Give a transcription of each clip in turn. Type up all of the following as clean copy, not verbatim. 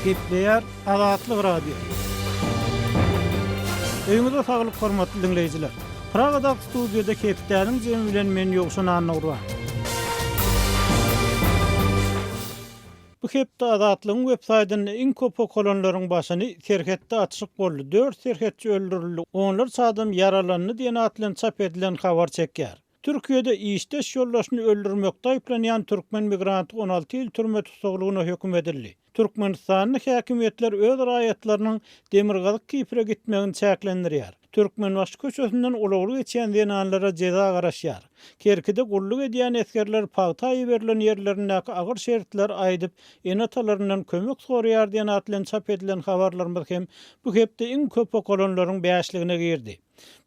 Gepleýär Azatlyk radio. Öňüňizde saglyk hormatly dinleýijiler. Pragada studiýada Kepitaniň jemi bilen men ýogşan anawra. Bu hepde Azatlygyň websaýtyny iň köp okulanylaryň başyny serhetde açyk boldy. 4 serhetçi öldürildi. Onlar sadam yaralandy diýen atlan çap edilen habar çekýär. Türkiýede işdeş ýoldaşyny öldürmekde aýplanýan türkmen migranty 16 ýyl türme tutuklugyna höküm edildi. Türkmenistanyň häkimetler öz raýatlarynyň demirgazyk Kipre gitmegini çäklendirýär. Türkmenbaşy köçesinden ulagly geçen denanlara ceza garaşýar. Kerkide gulluk edýän eskerler pagtaý berilen ýerlerindäki agyr şertler aýdyp enatalaryndan kömek soraýar diýen atlan çap edilen habarlarymyz hem bu hepde iň köp okulanylaryň bäşligine girdi.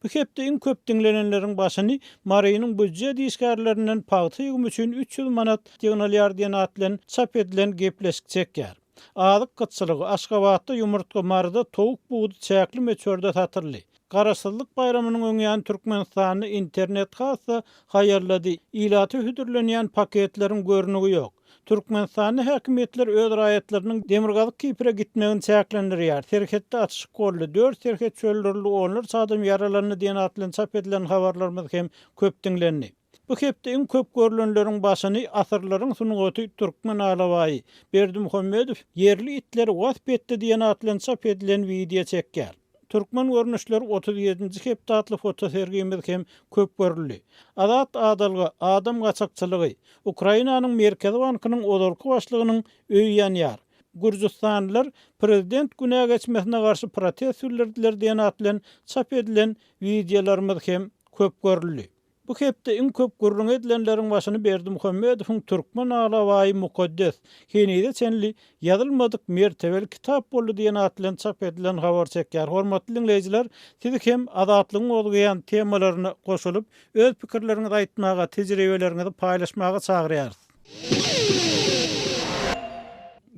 Bu hepde iň köp dinlenenleriň başyny Maryanyň büdje diýişgärlerinden pagtaý üçin 300 manat ýygnalýar diýen atlan çap edilen gepleşik çekýär. Azyk kıtçylygy Aşgabatda ýumurtga marda towuk buğdy çäkli meçörde satyrly. Garaşsyzlyk bayramynyň öňýän Türkmenistany internet hassa haýarlady. Ilaty hüdürlenýän paketleriň görnügi ýok. Türkmenistany häkimetler öz raýatlarynyň demirgazyk Kipre gitmegini çäklendirýär. Serhetde açyk boldy. 4 serhet öldürildi, onlar sadam yaralandy diýen atlan çap edilen habarlarymyz hem köp dinlendi. Bu hepde iň köp görülenleriň başyny asyrlaryň sunugaty Türkmen alawaý Berdimuhammedow yerli itleri gasp etdi diýen atlan çap edilen video çekýär. Türkmen görnüşleri 37-nji hepde atly foto sergimiz hem köp görüldi. Azat adalga, adam gaçakçylygy, Ukrainanyň Merkezi bankynyň odolky başlygynyň öýü ýanýar. Gürjistanlylar prezident güne geçmesine garşy protest sürdürdiler diýen atlan çap edilen videolarymyz hem köp görüldi. Bu hepde iň köp gurrun edilenleriň başyny Berdimuhammedowyň Türkmen alawaý mukaddes henide çenli ýazylmadyk mertebeli kitap boldy diýen atlan çap edilen habar çekýär. Hormatly dinleýijiler, siz hem azatlygyň bolýan temalaryna goşulyp öz pikirleriňizi aýtmaga, tejribeleriňizi paýlaşmaga çagyrýarys.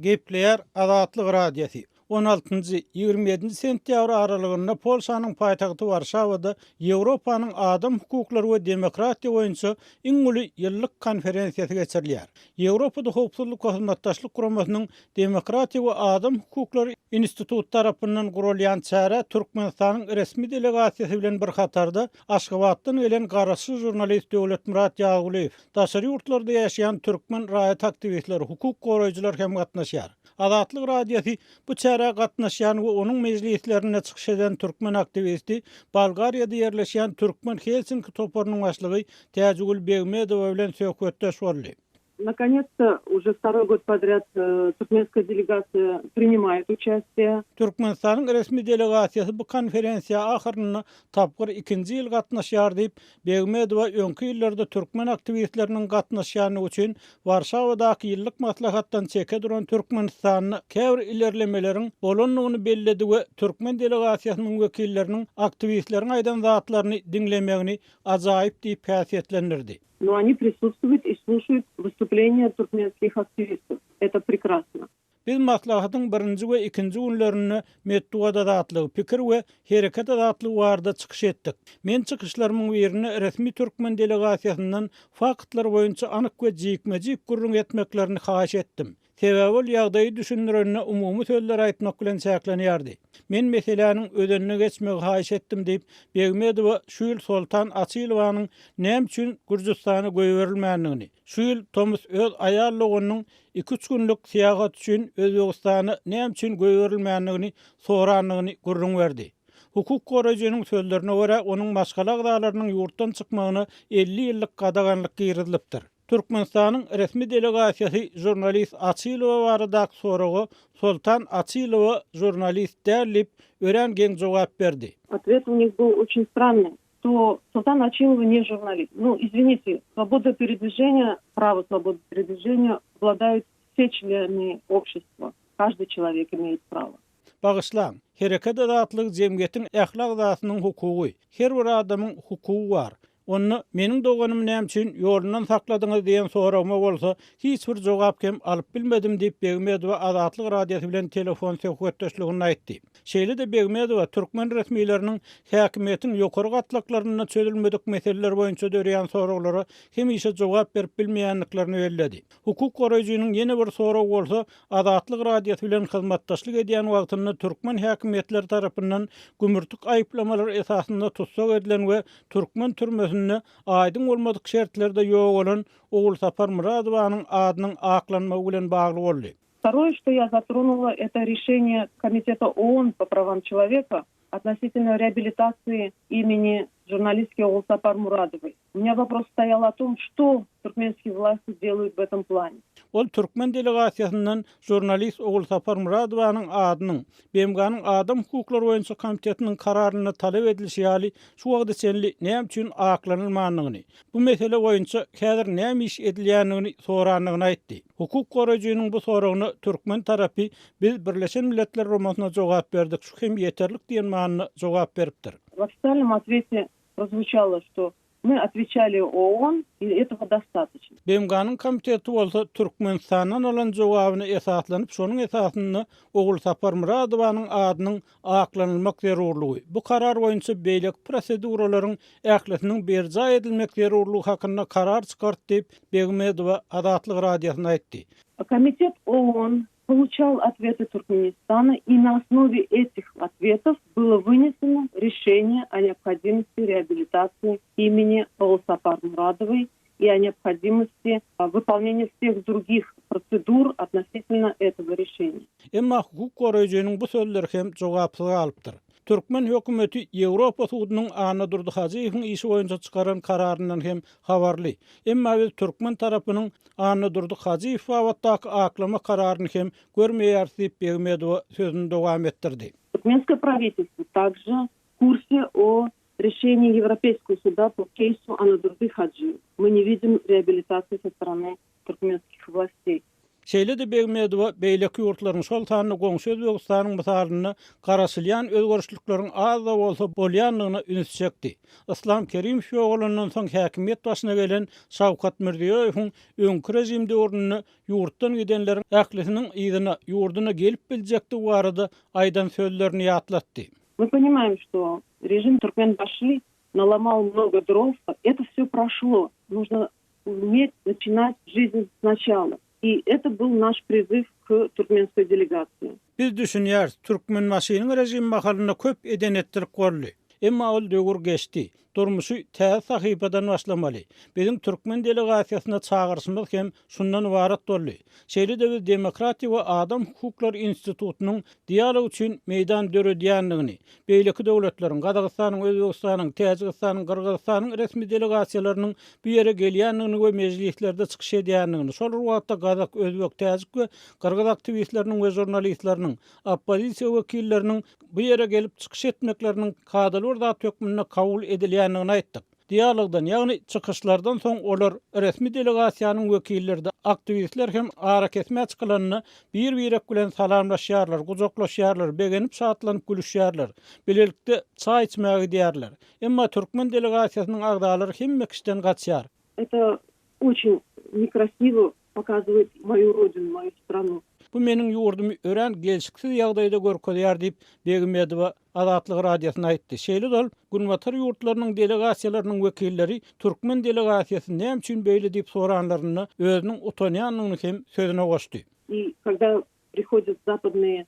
Gepleýär Azatlyk radiosy. 16-27 sentýabr aralygynda Polşanyň paýtagty Warşawada Ýewropanyň adam hukuklary we demokratiýa boýunça iň uly ýyllyk konferensiýasy geçirilýär. Ýewropada howpsuzlyk we hyzmatdaşlyk guramasynyň demokratiýa we adam hukuklary institut tarapyndan gurulýan çäre Türkmenistanyň resmi delegasiýasy bilen bir hatarda Aşgabatdan gelen garaşy jurnalist Döwletmurat Ýaguliýew, daşary ýurtlarda ýaşaýan türkmen raýat aktivistleri, hukuk goraýjylar hem gatnaşýar. Azatlyk radiosy bu çäre gatnaşýan we onuň mejlislerine çykyş eden türkmen aktivisti Bolgariýada ýerleşýän türkmen Helsinki toporunyň başlygy Täjigül Begmedow bilen söhbetdeş boldy. Наконец-то уже второй год подряд туркменская делегация принимает участие. Türkmenistanyň resmi delegasiýasy bu konferensiýa ahyryna tapgyr 2-nji ýyl gatnaşýar diýip Begmedowa öňki ýyllarda türkmen aktivistleriniň gatnaşýany üçin Warşawadaky ýyllyk maslahatdan çeke duran Türkmenistanyň käbir ilerlemeleriň bolanlygyny belledi we türkmen delegasiýasynyň wekilleriniň aktivistleriň aýdan zatlaryny dinlemegini ajaýyp diýip häsiýetlendirdi. Но они присутствуют и слушают выступления туркменских активистов. Это прекрасно. Biz maslahatyň 1-nji we 2-nji günlerini Metduada zatlygy pikir we hereket zatlygy barada çykyş etdik. Men çykyşlarymyň birini resmi türkmen delegasiýasyndan faktlar boýunça anyk we jikmejik gurrun etmeklerini haýyş etdim. Sebebi ýagdaýy düşündirende umumy sözler aýtmak bilen çäklenýärdi. Men meseleniň ödenine geçmegi haýyş etdim diýip Begmedow şu ýyl Sultan Asylovanyň näme üçin Gürjistana goýberilmänligini, şu ýyl Tomus öz aýallygynyň 2-3 günlük syýahat üçin Özbegistana näme üçin goýberilmänligini soranlygyny gurrun berdi. Hukuk goraýjynyň sözlerine görä onuň başga agdalarynyň ýurtdan çykmagyna 50 ýyllyk gadaganlyk girilipdir. Türkmenistanyň resmi delegasiýasy jurnalist Asylowa baradaky soragy Sultan Asylowa jurnalist dälip ören geň jogap berdi. Ответ у них был очень странный, что Султан Ачилова не журналист. Ну, извините, свобода передвижения, право свободы передвижения обладают все члены общества. Каждый человек имеет право. Bagyslan, hereket azatlygy jemgyýetiň ählak zatynyň hukugy. Her bir adamyň hukugy bar. Onu meniň doganym näme üçin ýolundan sakladyňyz diýen soragma bolsa, hiç bir jogap kem alyp bilmedim diýip Begmedowa Azatlyk radiosy bilen telefon söhbetdeşligini aýtdy. Şeýle de Begmedowa türkmen resmiýetleriniň häkimiýetiň ýokary gatlaklaryna çözülmedik meseleler boýunça dörýän soraglara hemişe jogap berip bilmeýänliklerini bellädi. Hukuk goraýjynyň ýene bir soragy bolsa, Azatlyk radiosy bilen hyzmatdaşlyk edýän wagtynda türkmen häkimiýetleri tarapyndan gümürtük aýplamalar esasynda tutsak edilen we türkmen türmesinde aýdyň bolmadyk şertlerde ýok bolan Ogul Sapar Muradowanyň adynyň aklanmagy bilen bagly boldy. Второе, что я затронула, это решение Комитета ООН по правам человека относительно реабилитации имени журналистки Огул Сапар Мурадовой. У меня вопрос стоял о том, что туркменские власти делают в этом плане. Ol Türkmen delegasiýasyndan jurnalist Ogul Sapar Muradowanyň adynyň BMG'nyň Adam Hukuklary boýunça komitetiniň kararyny talep edilişi ýaly şu wagtda senli näme üçin aklanylmagyny, bu mesele boýunça häzir näme iş edilýändigini soranlygyny aýtdy. Hukuk goraýjynyň bu soragyna türkmen tarapy biz Birleşen Milletler Romasyna jogap berdik, şu hem ýeterlik diýen manyny jogap beripdir. В официальном ответе прозвучало, что мы отвечали ООН, и этого достаточно. BMG'nyň komiteti bolsa Türkmenistandan olan jogabyny esaslanyp, şonuň esasyny Ogul Sapar Muradowanyň adynyň aklanylmak zerurlugy. Bu karar boýunça beýlek proseduralaryň ählisiniň berja edilmek zerurlugy hakynda karar çykart diýip Begmedowa Azatlyk radiosyna aýtdy. Комитет ООН получал ответы Туркменистана, и на основе этих ответов было вынесено решение о необходимости реабилитации имени Огул Сапар Мурадовой и о необходимости выполнения всех других процедур относительно этого решения. Emma hukuk goraýjynyň bu sözleri hem jogapsyz galypdyr. Türkmen hökümeti Ýewropa sudynyň Ana Durdy Hajiýewiň işi boýunça çykaran kararyndan hem habarly. Emma biz türkmen tarapynyň Ana Durdy Hajiýew wagtdaky aklama kararyny hem görmeýär diýip Begmedowa sözüni dowam etdirdi. Туркменское правительство также в курсе о решении Европейского суда по кейсу Анадурды Хаджи. Мы не видим реабилитации со стороны туркменских властей. Şeýle de Begmedowa beýleki ýurtlaryň şol tanyny goňşy Özbegistanyň misalyny garaşylýan özgörüşlikleriň az da bolsa bolýanlygyna üns çekdi. Islam Kerimow ýogalyndan soň häkimiýet başyna gelen Şawkat Mirziýowyň öňkü rejimde ornuny ýurtdan gidenleriň ählisiniň ýygyna ýurduna gelip biljekdi barada aýdan sözlerini ýatlatdy. Мы понимаем, что режим Туркменбаши наломал много дров. Это все прошло. Нужно уметь начинать жизнь сначала. И это был наш призыв к туркменской делегации. Biz düşünýär, Türkmenbaşynyň rejim bahalyna köp edenetdirip gorly. Emma ol döwür geçdi. Durmuşy täze sahypadan başlamaly. Bizim türkmen delegasiýasyna çağırşymyz hem şundan ibaret boldy. Şeýle de biz Demokratiýa we Adam Hukuklary Institutunyň dialog üçin meýdan döredýändigini, beýleki döwletleriň, Gazagystanyň, Özbegistanyň, Täjikistanyň, Kyrgyzstanyň resmi delegasiýalarynyň bu ýere gelýändigini we mejlislerde çykyş edýändigini, şol wagtda Gazak, Özbek, Täjik we Kyrgyz aktivistleriniň we jurnalistleriniň, oppozisiýa wekilleriniň bu ýere gelip çykyş etmekleriniň kadalyr zat hökmüne kabul edilýändigini aýtdyk. Dialogdan, ýagny çykyşlardan soň olar resmi delegasiýanyň wekilleri de aktivistler hem ara kesme çykylanyny bir-birek bilen salamlaşýarlar, gujoklaşýarlar, begenip şatlanyp gülüşýärler. Bilelikde çay içmäge diýerler. Emma türkmen delegasiýasynyň agdalary hemme kişiden gaçýar. Это очень некрасиво показывает мою родину, мою страну. Bu meniň ýurdumy ören gelşiksiz ýagdaýda görkezýär diýip Begmedowa Azatlyk radiosyna aýtdy. Şeýle dol Gürmatar ýurtlarynyň delegasiýalarynyň wekilleri türkmen delegasiýasy näme üçin beýle diýip soranlaryny özüniň utanýanlygyny hem sözüne goşdy. И когда приходят западные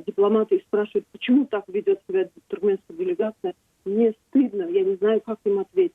дипломаты и спрашивают, почему так ведет себя туркменская делегация, мне стыдно, я не знаю, как им ответить.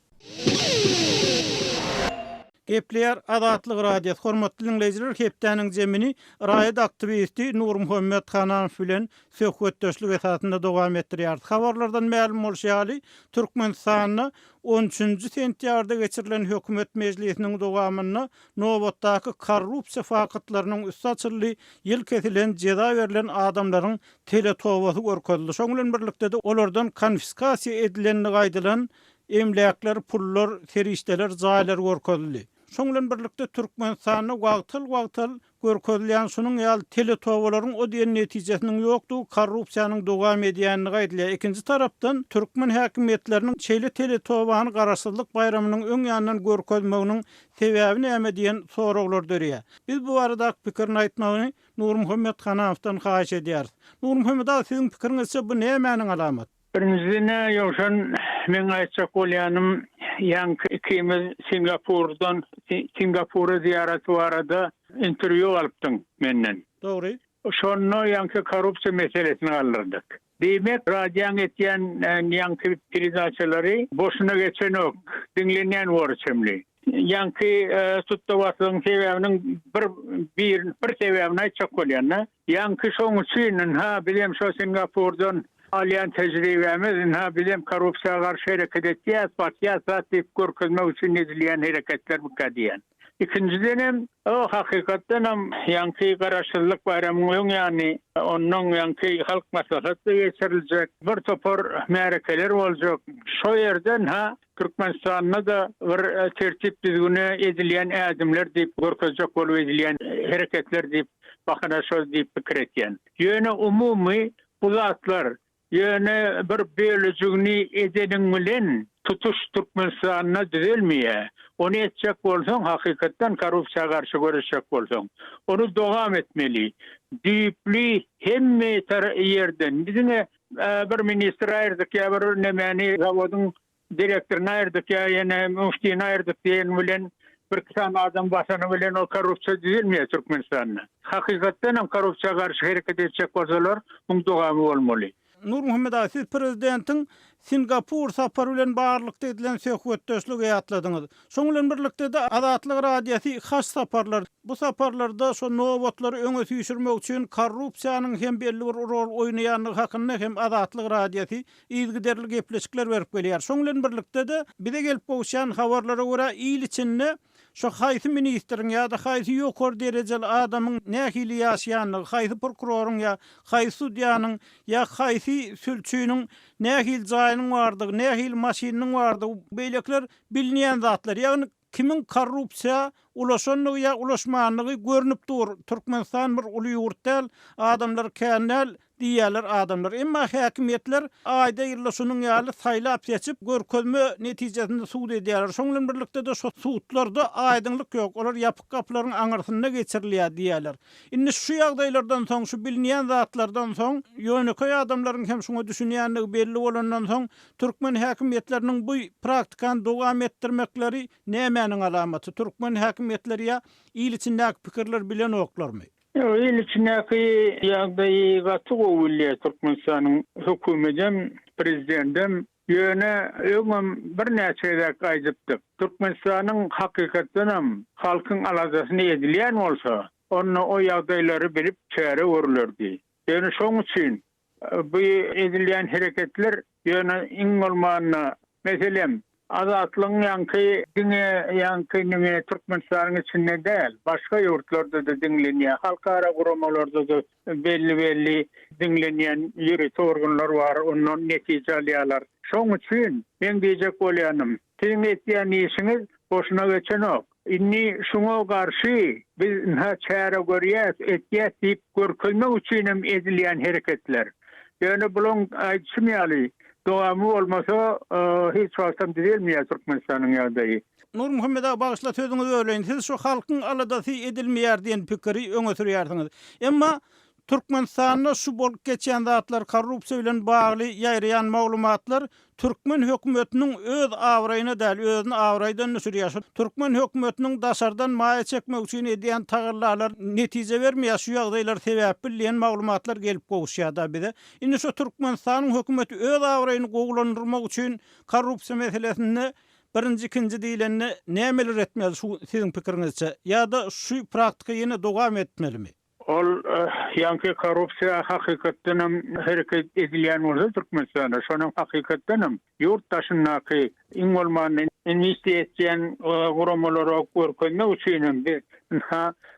Gepleýär Azatlyk radiosy hormatly dinleýijiler, hepdeniň jemini raýat aktivisti Nur Muhammed Hanaňyw bilen söhbetdeşlik esasynda dowam etdirýär. Habarlardan ma'lum bolýaly, Türkmenistanyň 13-nji sentýarda geçirilen hökümet mejlisiniň dowamyna nowatdaky korrupsiýa fakatlarynyň üstü açyly ýyl kesilen jeza berilen adamlaryň teletowasy görkezildi. Şoň bilen birlikde de olardan konfiskasiýa edilenligi aýdylan emlaklar, pullar, serişdeler, zaýlar görkezildi. Şoňlan birlikde Türkmenistanyny wagtyl görkezleýän şunuň ýaly teletowalaryň o diýen netijesiniň ýokdugy korrupsiýanyň dowam edýänini gaýdylýar. Ikinji tarapdan Türkmen häkimetleriniň şeýle teletowany garaşsyzlyk bayramynyň öň ýanyndan görkezmeginiň sebäbi näme diýen soraglar dörýär. Biz bu barada pikirini aýtmagy Nur Muhammed Hanawdan haýyş edýär. Nur Muhammed, siziň pikiriňizçe bu nämäniň alamat? Birincisi ýokşan men aýtjak bolýanym ýa-ni Singapura ziýarety barada intervýu alypdyň menden. Dogry. Şonu ýa-ni korrupsiýa meselesini galdyrdyk. Demek radyan etýän ýa-ni perezatçylary boşuna geçenok, dinlenýän borçymly. Ýa-ni tutdawatyň sebäbiniň bir sebäbini aýtjak bolýan. Ýa-ni şoň üçin bilem şo Singapurdan alyan tecrübemiz bilem korrupsiýa garşy hereket etýär, partiýa diýip görkezmek üçin edilýän hereketler bu kadýan. İkinciden o hakykatdan ýa-ni garaşsyzlyk bayramynyň ýa-ni onuň ýa-ni halk maslahaty geçiriljek, bir topar märekeler boljak. Şo ýerden Türkmenistanyna da bir tertip düzgüne edilýän ädimler diýip görkezjek bolup edilýän hereketler diýip bakana şo diýip pikir etýän. Ýöne umumy bu zatlar ýöne bir bölüjüni edeniň bilen tutuş Türkmenistanyna düzelmeýär. Onu etjek bolsaň hakykatdan korrupsiýa garşy görüşjek bolsaň, onu dowam etmeli. Düýpli hemme ýerden bizine bir ministr aýrdyk ýa bir nämäni zawodyň direktoryny aýrdyk ýa ýene muftiýini aýrdyk diýen bilen bir kişi adam basany bilen o korrupsiýa düzelmeýär Türkmenistanyna. Hakykatdan korrupsiýa garşy hereket etjek bolsalar, bu dowamy bolmaly. Nur Muhammed, siz prezidentiň Singapur sapary bilen barlykda edilen söhbetdeşligi ýatladyňyz. Şoň bilen birlikde de Azatlyk radiýasy has saparlar. Bu saparlarda şo nowatlary öňe süýşürmek üçin korrupsiýanyň hem belli bir rol oýnaýanlygy hakynda hem Azatlyk radiýasy ýygyderli gepleşikler berip gelýär. Şoň bilen birlikde de bize gelip goşan habarlara görä ýyl içinde şo haýsy ministriň ýa-da haýsy ýokary derejeli adamyň nähili ýaşaýanlygy, haýsy prokuroryň ýa haýsy sudyanyň ýa haýsy sülçüýniň nähili jaýynyň bardygy, nähili maşinanyň bardygy beýlekler bilinýän zatlar. Ýagny kimin korrupsiýa ulaşanlygy ýa ulaşmanlygy görünüp dur. Türkmenistan bir uly ýurt däl, adamlar känel diýerler adamlar. Emma häkimetler aýda ýyllaşynyň ýaly saýlap seçip görkezme netijesinde suud edýärler. Şoň bilen birlikde de şo suudlarda aýdynlyk ýok. Olar ýapyk gaplaryň aňyrtynda geçirilýär diýerler. Indi şu ýagdaýlardan soň, şu bilinýän zatlardan soň, ýöneköý adamlaryň hem şoňa düşünýänligi belli bolandan soň, türkmen häkimetläriniň bu praktikan dowam etdirmekleri nämäniň alamaty? Türkmen häkimetleri ýa ýyl içindäki pikirler bilen oklarmy? Ýyl içindäki ýagdaýy gaty gowulýar Türkmenistanyň hökümetem, prezidentim ýöne öňüm bir näçe aýdypdy. Türkmenistanyň hakykatdan halkyň alajasyny edilýän bolsa, onu o ýagdaýlary bilip çäre görülürdi. Ýöne şoň üçin bu edilýän hereketler ýöne iň bolmanyna meselem Azatlyň ýa-ni Türkmenistanyň içinde däl, başga ýurtlarda da dinlenýär, halkara guramalarda da belli dinlenýän ýürit organlar bar, ondan netije alýarlar. Şoň üçin men diýjek bolýanym, siziň etýän işiňiz boşuna geçenok. Inni şoňa garşy biz çäre görýäs, etýäs diýip görkezmek üçin edilýän hereketler. Ýöne bulan aýtmaly. Dowamy bolmasa hiç wagtdan düzelmeýär Türkmenistanyň ýagdaýy. Nur Muhammed, bagyşla sözüňizi öwleýin. Siz şu halkyň aladasy edilmeýär diýen pikiri öňe sürýärsiňiz. Emma Türkmenistanyna şu bolup geçen zatlar korrupsiýa bilen bagly ýaýrayan maglumatlar Türkmen hökümetiniň öz awraýyna däl, özüni awraýdan sürýär. Türkmen hökümetiniň daşardan maýa çekmek üçin edýän tagyrlarlar netije bermeýär. Şu ýagdaýlar sebäp bilen maglumatlar gelip gowuşýar da bize. Indi şu Türkmenistanyň hökümeti öz awraýyny gowlandyrmak üçin korrupsiýa meselesini birinji, ikinji diýileni nämeler etmeli şu siziň pikiriňizçe? Ýa-da şu praktika ýene dowam etmelimi? Ol ýa-ni korrupsiýa hakykatdan hereket edilýän bolsa Türkmenistanda, şonuň hakykatdan ýurtdaşynaky iň bolmany investisiýan guramalary görkezmek üçin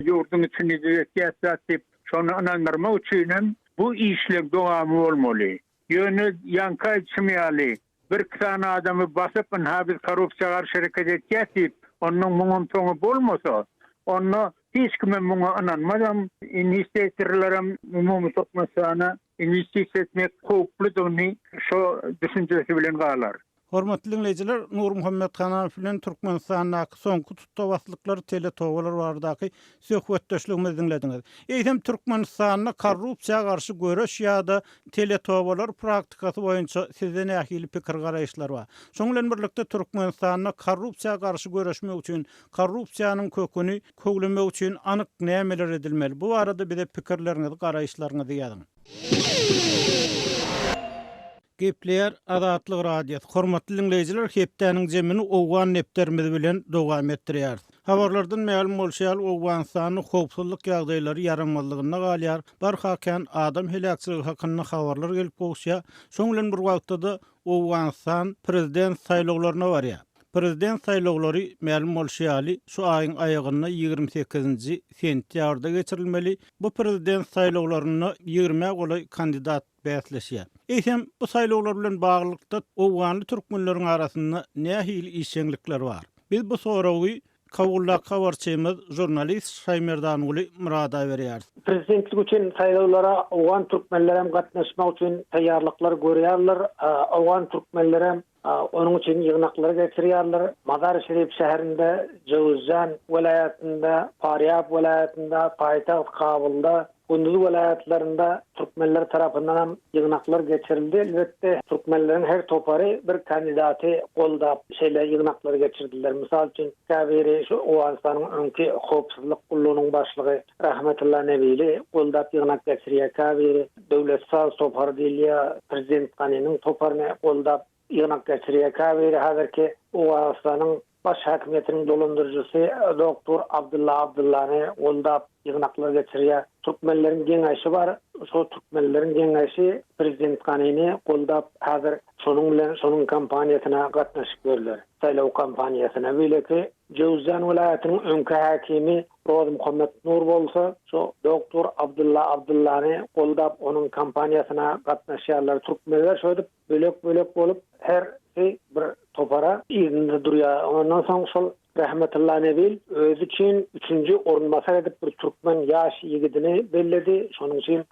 ýurtyň içinde ýaşaýat diýip şonu anandyrmak üçin bu işler dowamy bolmaly. Ýöne ýanka içmeýäli. Bir kısana adamı basıp biz korrupsiýa garşy hereket etýäs diýip Onun bunun sonu bolmasa, onu hiç kime buna inanmadan investitorlarım umumi topmasana investisiya etmek kopludyny şu düşüncesi bilen galar. Hormatly dinleyijiler, Nur Muhammed Hanafi bilen Türkmenistanyň soňky tutawatlyklary teletowalar bardaky söhbetdeşligimizi dinlediňiz. Eýdem Türkmenistanyň korrupsiýaga garşy göreş ýa-da teletowalar praktikasy boýunça sizde nähili pikir garaýşlar bar? Şoň bilen birlikde Türkmenistanyň korrupsiýaga garşy göreşmek üçin, korrupsiýanyň köküni köglemek üçin anyk nämeler edilmeli? Bu arada bize pikirlerinizi, garaýşlaryňyzy ýazyň. Gepler Azatlyk radiosu. Hormatly dinleyijiler, hepdeniň jemini owgan nepderimiz bilen dowam etdirýär. Habarlardan ma'lum bolýar, Owganistanyň howpsuzlyk ýagdaýlary ýaramazlygyna galýar. Barhakan adam helakçyligi hakynda habarlar gelip bolýar. Şoň bilen bir wagtda Owganistan prezident saýlawlaryna barýar. Prezident saýlawlary ma'lum bolýarly şu aýyň aýagyna 28-nji sentýarda geçirilmeli. Bu prezident saýlawlaryna 20 golay kandidat bäsleşýär. Eýsem bu saýlawlar bilen baglykda Owganly türkmenleriň arasynda nähili işçilikler bar. Biz bu sorawy Kawullaka barçymyz jurnalist Şaýmerdan uly murada berýär. Prezidentlik üçin saýlawlara Owgan türkmenleri hem gatnaşmak üçin taýýarlyklar görýärler. Owgan türkmenleri hem onun için yığınakları geçiriyorlar. Mazar-ı-Şerif şehrinde, Cevizcan vilayetinde, Faryab vilayetinde, Payitaht Kabul'da, Gündüz vilayetlerinde Türkmenler tarafından yığınaklar geçirildi. Elbette Türkmenlerin her toparı bir kandidatı kolda yığınaklar geçirdiler. Misal için Kabiri şu Owganistan'ın önkü howpsuzlyk kulluğunun başlığı Rahmetullah Nebili kolda yığınak geçiriyor. Kabiri Döwlet Saz topar diýilýär. Prezident Ganynyň toparını kolda yığınak geçiriyor. Kabiri hazırki Owganistan'ın baş hakimiyetinin dolandırıcısı Doktor Abdullah Abdullah'ı kolda yığınaklar geçiriyor. Türkmenlerin geňeşi bar. Şu Türkmenlerin geňeşi Prezident Ganyny goldap hazır şonun bilen şonun kampaniýasyna gatnaşyp berdiler. Saýlaw kampaniýasyna bileki Cevizcan vilayatynyň öňkü hakimi Roz Muhammed Nur bolsa, şu Doktor Abdullah Abdullah'ı goldap onun kampaniýasyna gatnaşýarlar. Türkmenler şöyle bölek bolup her bir topara ýerinde durýar. Ondan soň şol Rahmetullah Nebil öz için 3-nji orunmasar edip bir Türkmen ýaş ýigidini belledi. Şonuň üçin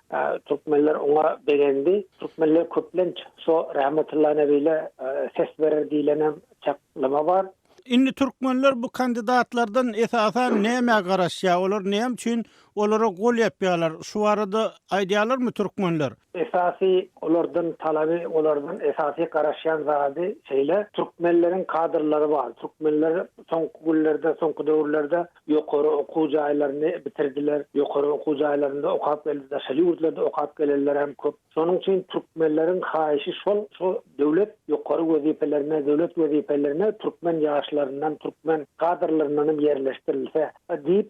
Türkmenler ona berendi. Türkmenler köplenç so Rahmetullah Nebil'e ses berer diýilen çaklama bar. Indi türkmenler bu kandidatlardan esasan näme garaşýar? Olar näme üçin olara gol ýapýarlar? Şu arada aýdýarlarmy türkmenler? Esasy olardan talaby, olardan esasy garaşýan zady şeýle türkmenleriň kadrlary bar. Türkmenler soňky günlerde, soňky döwürlerde ýokary okuw jaýlaryny bitirdiler. Ýokary okuw jaýlarynda okap geldiler, şeýle ýurtlarda okap gelýärler hem köp. Şonuň üçin türkmenleriň haýyşy şu döwlet ýokary wezipelerine, döwlet wezipelerine türkmen ýaşlaryndan, türkmen kadrlaryndan ýerleşdirilse diýip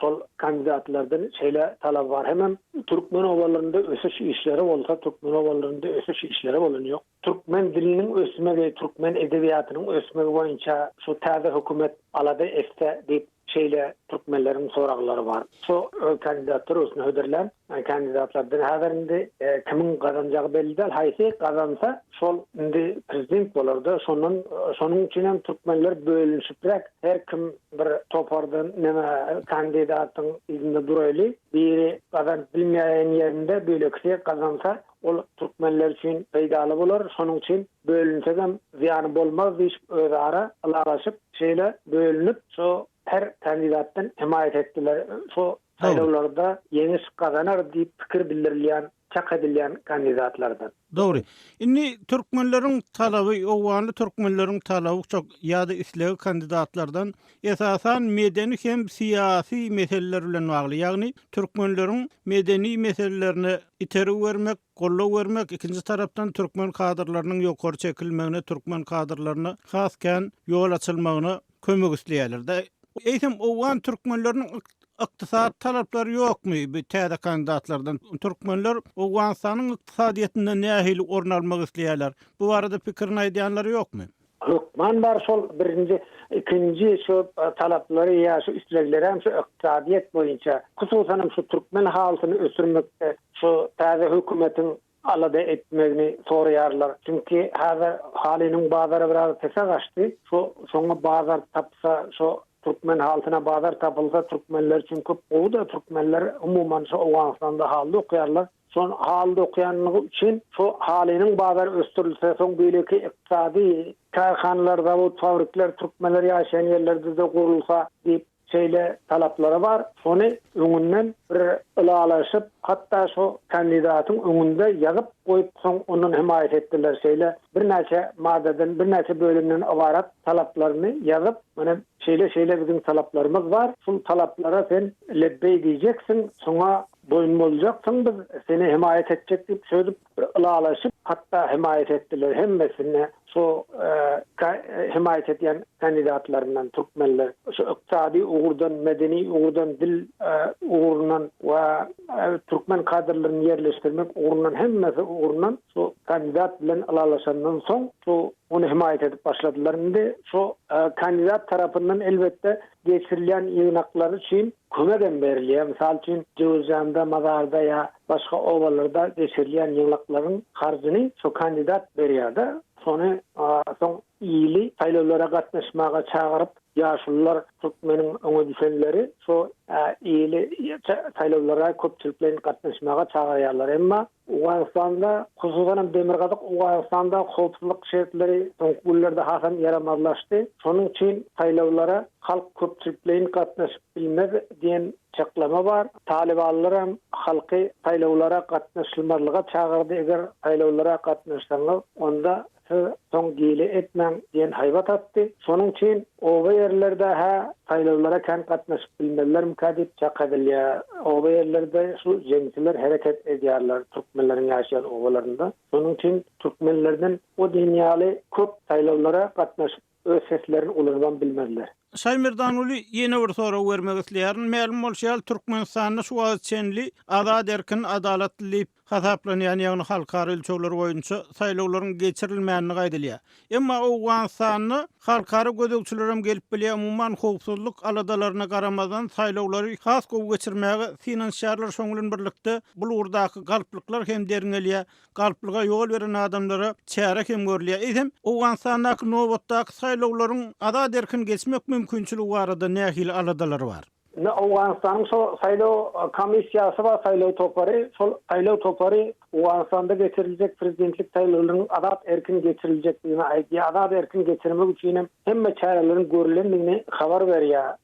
sol kandidatlardan şeýle talap var. Hemen Türkmen owalarynda ösüş işleri bolsa, Türkmen owalarynda ösüş işleri bolanýok. Türkmen diliniň ösmegi, Türkmen edebiýatynyň ösmegi boýunça şu täze hökümet alady etse diýip şeýle türkmenleriň soraglary bar. Şu kandidatlar ösüne höderler. Kandidatlardan häzirinde kimin gazanjagy belli däl. Haýsy gazansa şol indi prezident bolardy. Şonuň üçin hem türkmenler bölünşipdirek. Her kim bir topardan näme kandidatyň izinde duraýly. Biri gazan bilmeýän ýerinde bölekse gazansa ol türkmenler üçin peýdaly bolar. Şonuň üçin bölünse hem ziýany bolmaz diýip özara alalaşyp şeýle bölünip şu her kandidatdan himayet ettiler. Şu saýlawlarda ýeňiş gazanar diýip pikir bildirilýän, çak edilýän kandidatlardan. Dogry. Indi türkmenleriň talaby, Owganly türkmenleriň talaby çok ýa-da islegi kandidatlardan esasan medeni hem siýasy meseleler bilen bagly. Ýagny türkmenleriň medeni meselelerini iterip bermek, gollaw bermek, ikinji tarapdan türkmen kadrlarynyň ýokary çekilmegine, türkmen kadrlaryna hasken ýol açylmagyna kömek isleýärler. Eýsem Owgan türkmenleriniň ykdysat talaplary ýokmy? Bu täze kandidatlardan türkmenler Owganistanyň ykdysadyetinde nähili orun almak isleýärler. Bu arada pikirini aýdýanlar ýokmy? Hukman bar şol birinji, ikinji şu talaplary ýa şu islegleri hem şu ykdysadyet boýunça, hususan şu türkmen halyny ösürmekde şu täze hökümetiň alada etmegini soraýarlar. Çünki häzir halinin bazary biraz tese gaçdy. Şoňa bazar tapsa, şo Türkmen haltyna bazar tapylsa Türkmenler üçin köp. O da Türkmenler umumyň şo Awganistanda halda okýarlar. Son halda okýanlygy üçin şo halinin bazary östürilse, soň beýleki ykdysady karhanalar, zawod, fabrikler Türkmenler ýaşaýan ýerlerde de gurulsa diýip şeýle talapları var. Onu öňünden bir ılalaşyp, hatta şu kandidatyň öňünde ýazyp goýup soň onuň himayet etdiler şeýle. Bir näçe maddeden, bir näçe bölümden ibarat talaplaryny ýazyp, mana şeýle bizim talaplarymız var. Şol talaplara sen lebbey diýjeksin, soňa boyun boljaksın, biz seni himayet etjek diýip söýüp ılalaşyp, hatta himayet etdiler hemmesini. Şu himayet eden kandidatlarından Türkmenler, şu iqtisadi uğurdan, medeni uğurdan, dil uğurundan ve Türkmen kadrlarını yerleştirmek uğurundan, hemmesi uğurundan şu kandidat bilen alalaşandan son şu onu himayet edip başladılar. Şimdi şu kandidat tarafından elbette geçirilen yığınakları için kömeden beriliyor. Misal için Cevizcan'da, Mazar'da ya başka ovalarda geçirilen yığınakların harcını şu kandidat veriyordu. Sonra son iyili saýlawlara gatnaşmaga çağırıp ýaşullar Türkmeniň öňe düşenleri şu iyili saýlawlara köpçülik bilen gatnaşmaga çağırýarlar. Emma Awganistanda hususan Demirgazyk Awganistanda howpsuzlyk şertleri soňky günlerde hasan yaramazlaşdy. Şonuň üçin saýlawlara halk köpçülik bilen gatnaşyp bilmez diýen çaklama var. Talibanlar hem halky saýlawlara gatnaşylmalyga çağırdy. Eger saýlawlara gatnaşsaňyz onda son gili etmem diyen hayvat attı. Sonun için ova yerlerde saýlawlara kan gatnaşyp bilmeliler mükadip çakadylýar. Ova yerlerde şu jemçiler hareket edýärler Türkmenleriň ýaşaýan owalarynda. Sonun için Türkmenlerden o dünýäli köp saýlawlara gatnaşyp öz seslerini ulardan bilmezler. Saýmerdanuly ýene bir sora bermek isleýärin. Ma'lum bolýar Türkmenistanda şu wagtçenli azad erkin adalatly hasaplanýan ýagny halkara ölçegler boýunça saýlawlaryň geçirilmänini gaýdylýar. Emma Awganistanyny halkara gözegçiler hem gelip bilýär, umumyň howpsuzlyk aladalaryna garamadan saýlawlary has gowy geçirmäge finansiýerler şoňulyň birlikde bu urdaky galplyklar hem deriňelýär, galplyga ýol beren adamlara çärek hem görülýär. Eýsem Awganistandaky nowatdaky saýlawlaryň azad erkin geçmek mümkinçiligi barada nähili aladalary bar? Awganistanyň şo saýlaw komissiýasy we saýlaw topary, şol saýlaw topary Awganistanda geçiriljek prezidentlik saýlawlarynyň azat erkin geçirilýekdigini aýdýar. Azat erkin geçirmek üçin hemme çärelerin görülendigini habar berýär.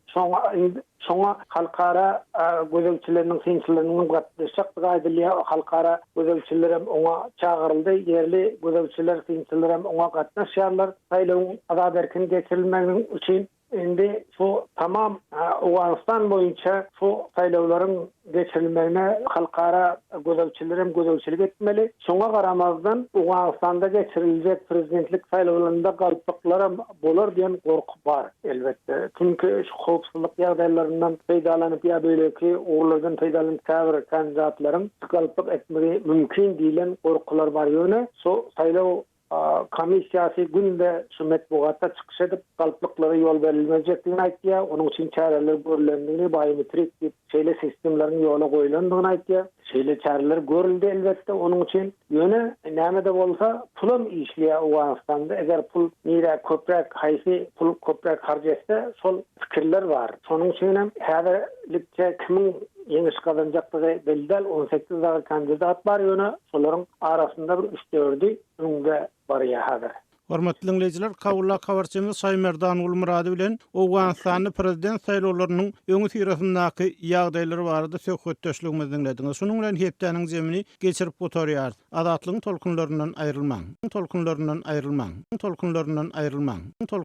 Şoňa halkara gözegçileriniň synçylarynyň gatnaşyk gaýdylýar. Halkara gözegçiler hem oňa çağıryldy. Yerli gözegçiler, synçylar hem oňa gatnaşýarlar. Saýlawyň azat erkin geçirilmegi üçin indi şu tamam Awganistan boýunça şu saýlawlaryň geçirilmegine halkara gözegçilerim gözegçilik etmeli. Şoňa garamazdan Awganistanda geçiriljek prezidentlik saýlawlarynda galpyklar bolar diýen gorku bar elbetde. Çünki şu howpsuzlyk ýagdaýlaryndan peýdalanyp ýa beýleki uğurlardan peýdalanyp käbir kandidatlaryň galpyk etmegi mümkin diýilen gorkular bar ýöne. Şu saýlaw komissiýasy günde şu metbuatda çykyş edip galplyklary ýol berilmejekdigini aýtdy. Onuň üçin çäreler görülendigini biometrik diýip şeýle sistemleriň ýola goýulandygyny aýtdy. Şeýle çäreler görüldi elbetde. Onuň üçin ýöne näme-de bolsa pulum işleýär Awganistanda. Eger pul nire köprek haýsy pul köprek harjatsa şol pikirler bar. Şonuň üçin hem häzirlikçe kimin ýeňiş kazanjakdygy belli 18 dagy kandidat bar ýöne şolaryň arasynda bir 3-4 öňde barýar häzir. Hormatly dinleyijiler, Kawulla habarçymyz Saýmerdanuly Murady bilen Awganistanyň prezident saýlawlarynyň öňü tirasyndaky ýagdaýlary barada söhbetdeşligimizi dinlediňiz. Şonuň bilen hepdeniň zemini geçirip gotarýar. Azatlygyň tolkunlaryndan aýrylmaň.